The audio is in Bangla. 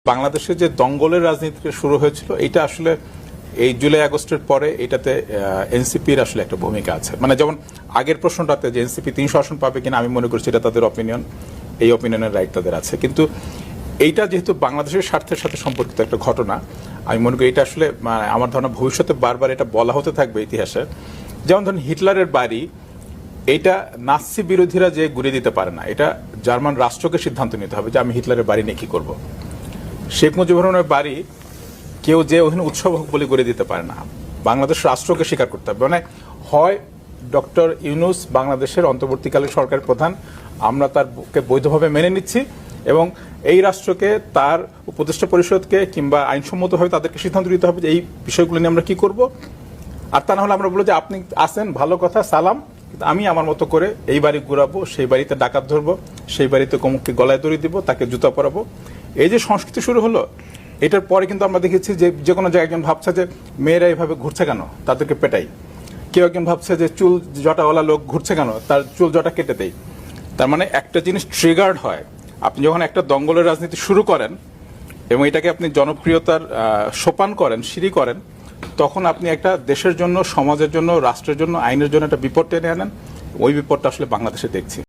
বাংলাদেশে যে দঙ্গলের রাজনীতি শুরু হয়েছিল এটা আসলে এই জুলাই আগস্টের পরে এটাতে এনসিপির আসলে একটা ভূমিকা আছে। মানে যেমন আগের প্রশ্নটাতে যে এনসিপি 300 আসন পাবে কিনা, আমি মনে করছি এটা তাদের অপিনিয়ন, এই অপিনিয়নের রাইট তাদের আছে। কিন্তু এইটা যেহেতু বাংলাদেশের স্বার্থের সাথে সম্পর্কিত একটা ঘটনা, আমি মনে করি এটা আসলে আমার ধারণা ভবিষ্যতে বারবার এটা বলা হতে থাকবে ইতিহাসে। যেমন ধরুন হিটলারের বাড়ি, এইটা নাৎসি বিরোধীরা যে ঘুরিয়ে দিতে পারে না, এটা জার্মান রাষ্ট্রকে সিদ্ধান্ত নিতে হবে যে আমি হিটলারের বাড়ি নিয়ে কি করবো। শেখ মুজিবুর রহমানের বাড়ি কেউ যে ওখানে উৎসব হোক বলে করে দিতে পারে না, বাংলাদেশ রাষ্ট্রকে স্বীকার করতে হবে। মানে হয় ডক্টর ইউনূস বাংলাদেশের অন্তর্বর্তীকালীন সরকারের প্রধান, আমরা তারকে বৈধভাবে মেনে নিচ্ছি এবং এই রাষ্ট্রকে তার উপদেষ্টা পরিষদকে কিংবা আইনসম্মতভাবে তাদেরকে সিদ্ধান্ত নিতে হবে যে এই বিষয়গুলো নিয়ে আমরা কি করব। আর তা না হলে আমরা বলবো যে আপনি আসেন, ভালো কথা, সালাম, আমি আমার মতো করে এই বাড়ি ঘুরাবো, সেই বাড়িতে ডাকাত ধরবো, সেই বাড়িতে কমুককে গলায় দড়ি দিব, তাকে জুতা পরাবো। এই যে সংস্কৃতি শুরু হলো, এটার পরে কিন্তু আমরা দেখেছি যে কোনো জায়গায় একজন ভাবছে যে মেয়েরা এইভাবে ঘুরছে কেন, তাদেরকে পেটাই। কেউ একজন ভাবছে যে চুল জটাওয়ালা লোক ঘুরছে কেন, তার চুল জটা কেটে দেয়। তার মানে একটা জিনিস ট্রিগার্ড হয়। আপনি যখন একটা দঙ্গলের রাজনীতি শুরু করেন এবং এটাকে আপনি জনপ্রিয়তার সোপান করেন, সিঁড়ি করেন, তখন আপনি একটা দেশের জন্য, সমাজের জন্য, রাষ্ট্রের জন্য, আইনের জন্য একটা বিপদ টেনে আনেন। ওই বিপদটা আসলে বাংলাদেশে দেখছি।